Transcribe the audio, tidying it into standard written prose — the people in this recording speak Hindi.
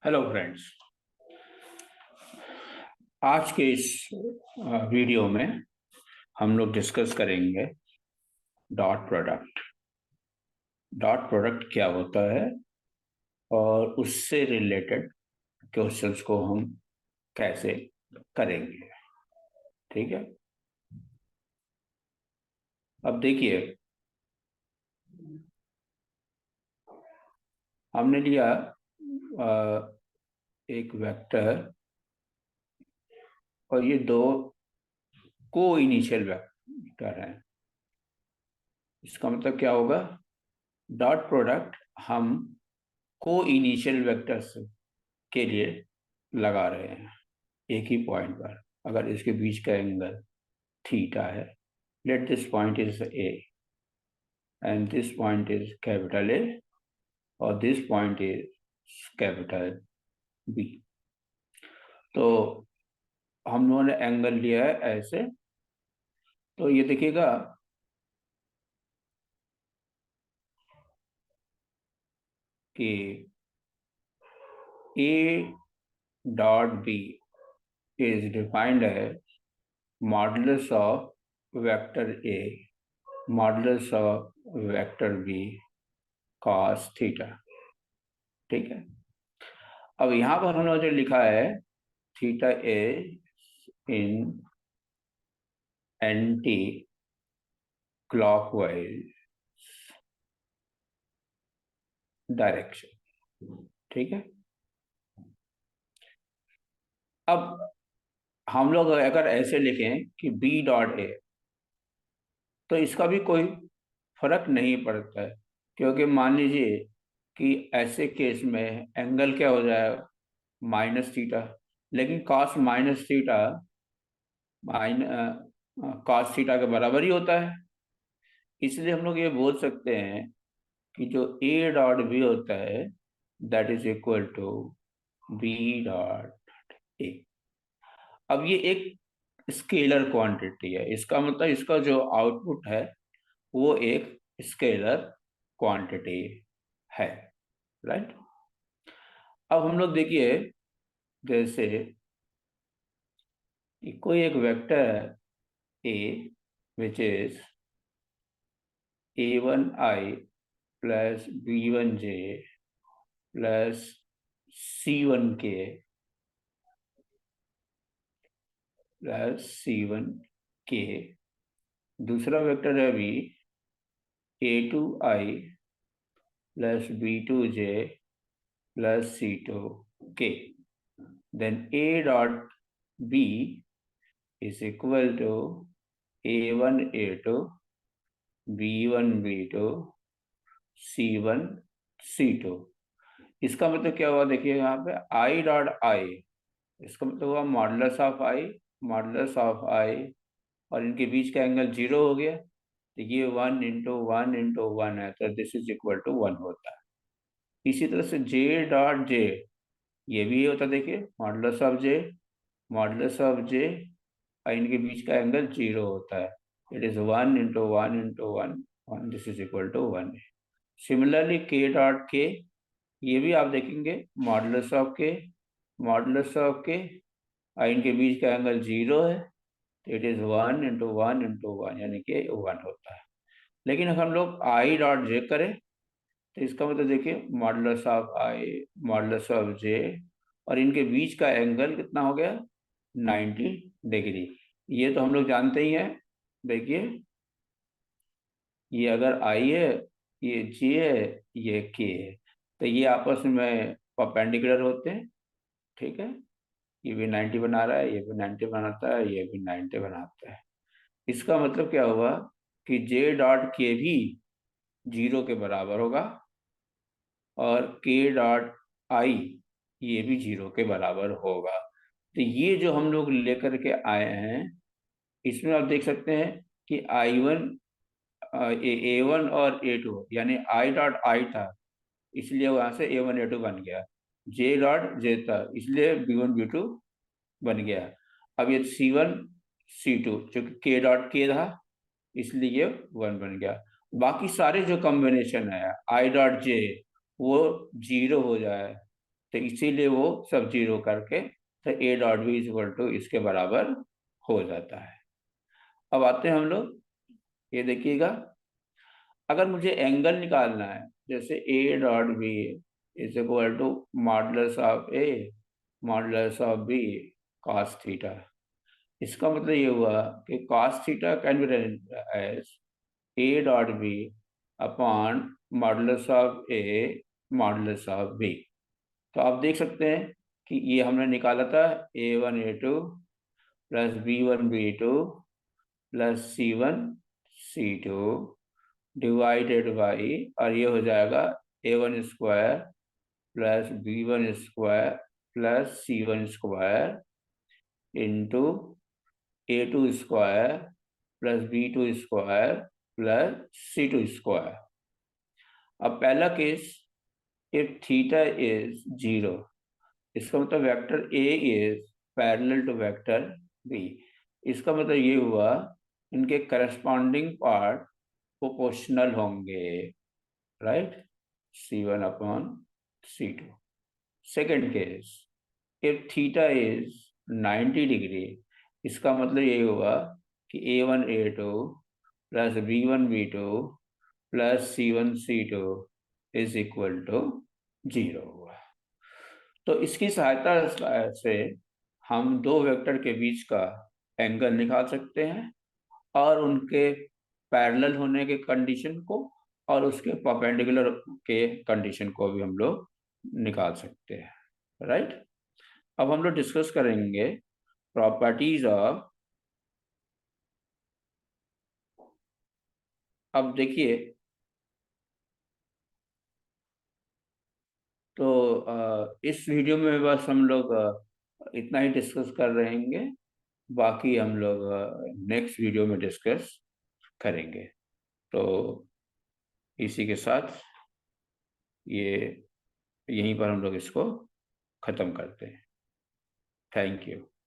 Hello friends. आज के इस वीडियो में हम लोग डिस्कस करेंगे डॉट प्रोडक्ट। डॉट प्रोडक्ट क्या होता है और उससे रिलेटेड क्वेश्चंस को हम कैसे करेंगे। ठीक है, अब देखिए, हमने लिया एक वेक्टर और ये दो को इनिशियल वेक्टर हैं। इसका मतलब क्या होगा, डॉट प्रोडक्ट हम को इनिशियल वेक्टर्स के लिए लगा रहे हैं एक ही पॉइंट पर। अगर इसके बीच का एंगल थीटा है, let this point is A and this point is capital A और this point is capital B, तो हम लोगों ने एंगल लिया है ऐसे। तो ये देखिएगा कि A dot B is defined as modulus of vector A modulus of vector B cos theta. ठीक है, अब यहाँ पर हमने जो लिखा है theta A in anti clockwise direction. ठीक है, अब हम लोग अगर ऐसे लिखें कि बी डॉट ए, तो इसका भी कोई फर्क नहीं पड़ता है, क्योंकि मान लीजिए कि ऐसे केस में एंगल क्या हो जाएगा, माइनस थीटा। लेकिन cos minus theta cos theta के बराबर ही होता है। इसलिए हम लोग ये बोल सकते हैं कि जो ए डॉट बी होता है that is equal to B dot A. अब ये एक स्केलर क्वांटिटी है, इसका मतलब इसका जो आउटपुट है वो एक स्केलर क्वांटिटी है, राइट। अब हम लोग देखिए, जैसे कि कोई एक वेक्टर है A which is a1i plus b1j plus c1k plus c1k। दूसरा वेक्टर है B a2i plus b2j plus c2k। Then a dot b is equal to a1 a2 b1 b2 c1 c2। इसका मतलब क्या हुआ, देखिए यहाँ पे i डॉट i, इसका मतलब हुआ modulus of i, modulus of i, और इनके बीच का एंगल 0 हो गया, तो ये 1 × 1 × 1 है, तो दिस इज इक्वल टू 1 होता है। इसी तरह से j डॉट j, ये भी होता है, देखिए modulus of j, modulus of j, और इनके बीच का एंगल 0 होता है। It is 1 × 1 × 1 this is equal to 1। Similarly k dot k, ये भी आप देखेंगे modulus of k, modulus of k, और इनके बीच का एंगल 0 है, तो इट इज 1 × 1 × 1 यानी कि 1 होता है। लेकिन अगर हम लोग i डॉट j करें, तो इसका मतलब देखिए modulus of i, modulus of j, और इनके बीच का एंगल कितना हो गया, 90 डिग्री। ये तो हम लोग जानते ही हैं। देखिए ये अगर i है, ये j है, ये k है, तो ये आपस में परपेंडिकुलर होते हैं। ठीक है, ये भी 90 बना रहा है, ये भी 90 बनाता है, ये भी 90 बनाता है। इसका मतलब क्या हुआ कि j डॉट के भी 0 के बराबर होगा और k डॉट i ये भी 0 के बराबर होगा। तो ये जो हम लोग लेकर के आए हैं, इसमें आप देख सकते हैं कि i1 a1 और a2, यानी i डॉट i था इसलिए वहां से a1 a2 बन गया, j डॉट j था इसलिए b1 b2 बन गया। अब ये c1 c2 जो कि k डॉट k था इसलिए ये 1 बन गया। बाकी सारे जो कॉम्बिनेशन है i डॉट j वो 0 हो जाए, तो इसीलिए वो सब जीरो करके तो A dot B is equal to इसके बराबर हो जाता है। अब आते हैं हम लोग, ये देखिएगा, अगर मुझे एंगल निकालना है, जैसे A dot B is equal to modulus of A modulus of B cos theta, इसका मतलब ये हुआ कि cos theta can be as A dot B upon modulus of A modulus of B. तो आप देख सकते हैं कि ये हमने निकाला था A1 A2 plus B1 B2 plus C1 C2 divided by, और ये हो जाएगा A1 square plus B1 square plus C1 square into A2 square plus B2 square plus C2 square. अब पहला case, if theta is zero, इसका मतलब vector A is parallel to vector B. इसका मतलब ये हुआ इनके करस्पॉन्डिंग पार्ट प्रोपोर्शनल होंगे, right, C1/C2। Second case, if theta is 90 degree, इसका मतलब ये हुआ कि A1 A2 plus B1 B2 plus C1 C2 is equal to zero हुआ। तो इसकी सहायता से हम दो वेक्टर के बीच का एंगल निकाल सकते हैं और उनके पैरेलल होने के कंडीशन को और उसके परपेंडिकुलर के कंडीशन को भी हम लोग निकाल सकते हैं, राइट। अब हम लोग डिस्कस करेंगे प्रॉपर्टीज ऑफ, अब देखिए, तो इस वीडियो में बस हम लोग इतना ही डिस्कस कर रहेंगे, बाकी हम लोग नेक्स्ट वीडियो में डिस्कस करेंगे। तो इसी के साथ ये यहीं पर हम लोग इसको ख़त्म करते हैं। Thank you.